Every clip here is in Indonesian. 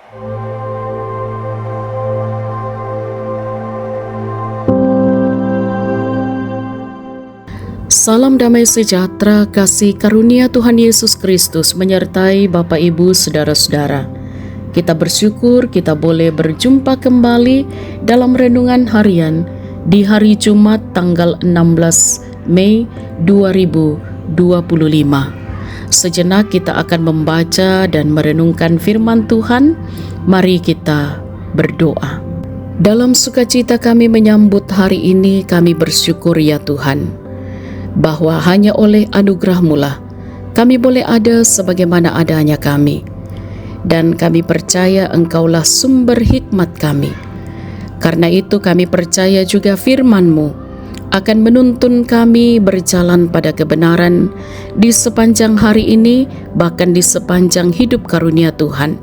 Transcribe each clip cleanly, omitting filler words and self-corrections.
Salam damai sejahtera, kasih karunia Tuhan Yesus Kristus menyertai Bapak Ibu Saudara-saudara. Kita bersyukur kita boleh berjumpa kembali dalam renungan harian di hari Jumat tanggal 16 Mei 2025. Sejenak kita akan membaca dan merenungkan firman Tuhan. Mari kita berdoa. Dalam sukacita kami menyambut hari ini, kami bersyukur ya Tuhan, bahwa hanya oleh anugerah-Mu lah kami boleh ada sebagaimana adanya kami. Dan kami percaya Engkaulah sumber hikmat kami. Karena itu kami percaya juga firman-Mu akan menuntun kami berjalan pada kebenaran di sepanjang hari ini, bahkan di sepanjang hidup karunia Tuhan.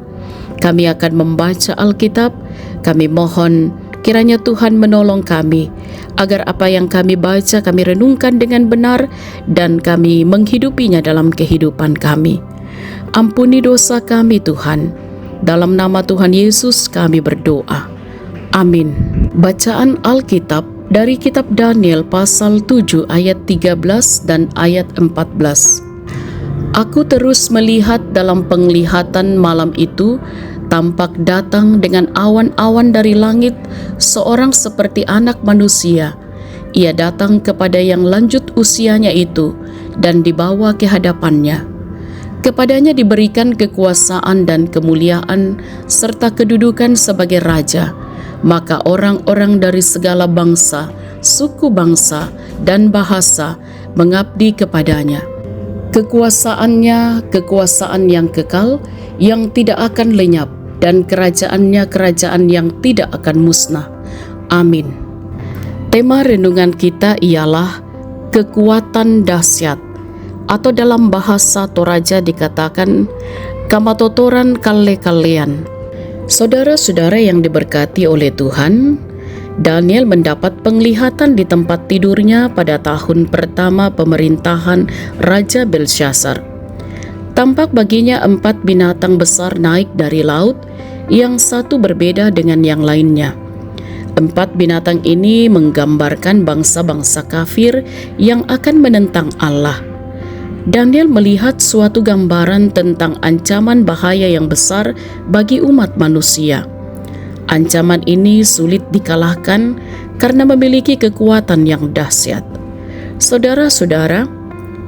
Kami akan membaca Alkitab, kami mohon kiranya Tuhan menolong kami, agar apa yang kami baca kami renungkan dengan benar dan kami menghidupinya dalam kehidupan kami. Ampuni dosa kami Tuhan. Dalam nama Tuhan Yesus kami berdoa. Amin. Bacaan Alkitab dari kitab Daniel pasal 7 ayat 13 dan ayat 14. Aku terus melihat dalam penglihatan malam itu, tampak datang dengan awan-awan dari langit seorang seperti anak manusia. Ia datang kepada yang lanjut usianya itu dan dibawa ke hadapannya. Kepadanya diberikan kekuasaan dan kemuliaan serta kedudukan sebagai raja. Maka orang-orang dari segala bangsa, suku bangsa, dan bahasa mengabdi kepadanya. Kekuasaannya kekuasaan yang kekal, yang tidak akan lenyap, dan kerajaannya kerajaan yang tidak akan musnah. Amin. Tema renungan kita ialah kekuatan dahsyat, atau dalam bahasa Toraja dikatakan kamatotoran kale-kalean. Saudara-saudara yang diberkati oleh Tuhan, Daniel mendapat penglihatan di tempat tidurnya pada tahun pertama pemerintahan Raja Belsyazar. Tampak baginya 4 binatang besar naik dari laut, yang satu berbeda dengan yang lainnya. 4 binatang ini menggambarkan bangsa-bangsa kafir yang akan menentang Allah. Daniel melihat suatu gambaran tentang ancaman bahaya yang besar bagi umat manusia. Ancaman ini sulit dikalahkan karena memiliki kekuatan yang dahsyat. Saudara-saudara,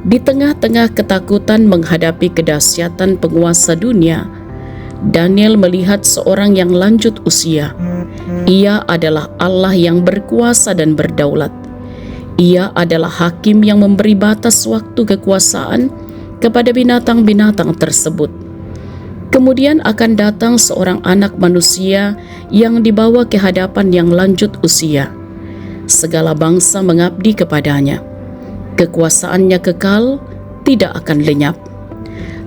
di tengah-tengah ketakutan menghadapi kedahsyatan penguasa dunia, Daniel melihat seorang yang lanjut usia. Ia adalah Allah yang berkuasa dan berdaulat. Ia adalah hakim yang memberi batas waktu kekuasaan kepada binatang-binatang tersebut. Kemudian akan datang seorang anak manusia yang dibawa ke hadapan yang lanjut usia. Segala bangsa mengabdi kepadanya. Kekuasaannya kekal, tidak akan lenyap.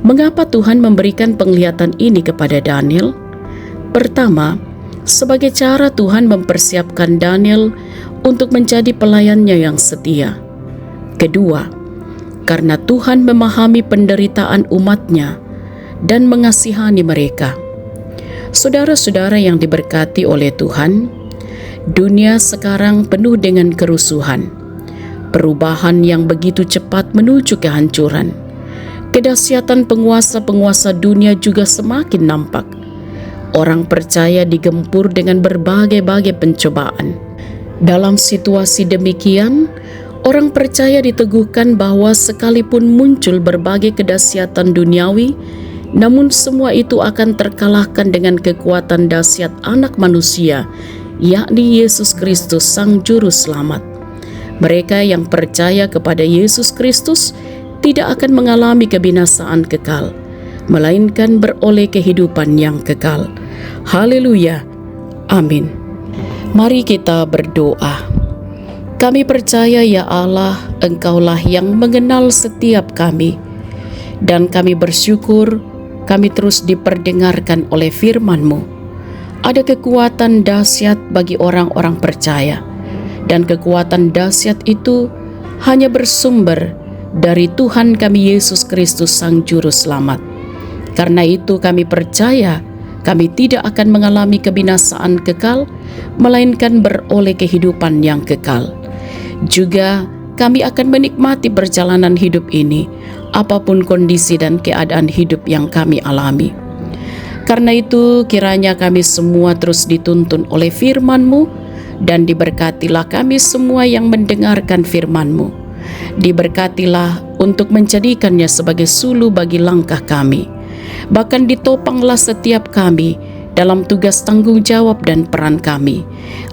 Mengapa Tuhan memberikan penglihatan ini kepada Daniel? Pertama, sebagai cara Tuhan mempersiapkan Daniel untuk menjadi pelayannya yang setia. Kedua, karena Tuhan memahami penderitaan umatnya dan mengasihani mereka. Saudara-saudara yang diberkati oleh Tuhan, dunia sekarang penuh dengan kerusuhan, perubahan yang begitu cepat menuju kehancuran. Kedahsyatan penguasa-penguasa dunia juga semakin nampak. Orang percaya digempur dengan berbagai-bagai pencobaan. Dalam situasi demikian, orang percaya diteguhkan bahwa sekalipun muncul berbagai kedahsyatan duniawi, namun semua itu akan terkalahkan dengan kekuatan dahsyat Anak Manusia, yakni Yesus Kristus, Sang Juru Selamat. Mereka yang percaya kepada Yesus Kristus tidak akan mengalami kebinasaan kekal, melainkan beroleh kehidupan yang kekal. Haleluya. Amin. Mari kita berdoa. Kami percaya ya Allah, Engkaulah yang mengenal setiap kami. Dan kami bersyukur kami terus diperdengarkan oleh firman-Mu. Ada kekuatan dahsyat bagi orang-orang percaya. Dan kekuatan dahsyat itu hanya bersumber dari Tuhan kami Yesus Kristus Sang Juru Selamat. Karena itu kami percaya kami tidak akan mengalami kebinasaan kekal, melainkan beroleh kehidupan yang kekal. Juga kami akan menikmati perjalanan hidup ini, apapun kondisi dan keadaan hidup yang kami alami. Karena itu, kiranya kami semua terus dituntun oleh firman-Mu, dan diberkatilah kami semua yang mendengarkan firman-Mu. Diberkatilah untuk menjadikannya sebagai sulu bagi langkah kami. Bahkan ditopanglah setiap kami dalam tugas tanggung jawab dan peran kami.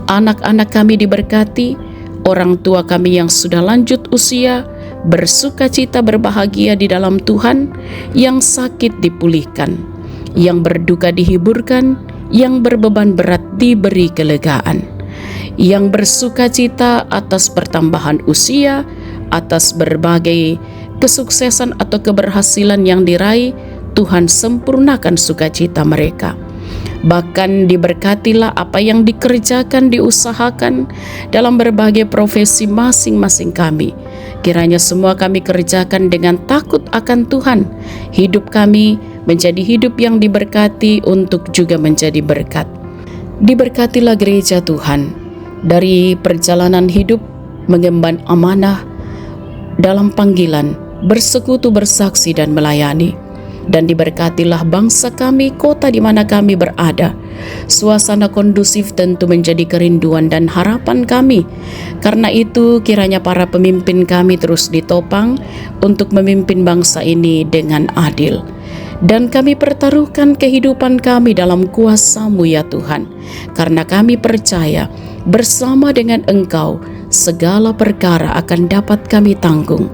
Anak-anak kami diberkati, orang tua kami yang sudah lanjut usia bersukacita berbahagia di dalam Tuhan, yang sakit dipulihkan, yang berduka dihiburkan, yang berbeban berat diberi kelegaan, yang bersukacita atas pertambahan usia, atas berbagai kesuksesan atau keberhasilan yang diraih, Tuhan sempurnakan sukacita mereka. Bahkan diberkatilah apa yang dikerjakan, diusahakan dalam berbagai profesi masing-masing kami. Kiranya semua kami kerjakan dengan takut akan Tuhan. Hidup kami menjadi hidup yang diberkati untuk juga menjadi berkat. Diberkatilah gereja Tuhan dari perjalanan hidup mengemban amanah dalam panggilan, bersekutu, bersaksi, dan melayani. Dan diberkatilah bangsa kami, kota di mana kami berada. Suasana kondusif tentu menjadi kerinduan dan harapan kami. Karena itu, kiranya para pemimpin kami terus ditopang untuk memimpin bangsa ini dengan adil. Dan kami pertaruhkan kehidupan kami dalam kuasa-Mu ya Tuhan. Karena kami percaya bersama dengan Engkau segala perkara akan dapat kami tanggung.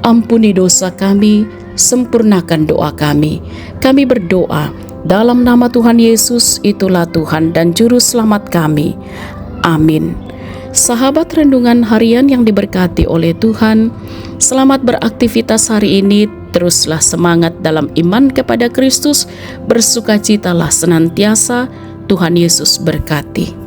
Ampuni dosa kami, sempurnakan doa kami. Kami berdoa dalam nama Tuhan Yesus, itulah Tuhan dan Juru Selamat kami. Amin. Sahabat renungan harian yang diberkati oleh Tuhan, selamat beraktivitas hari ini. Teruslah semangat dalam iman kepada Kristus, bersukacitalah senantiasa. Tuhan Yesus berkati.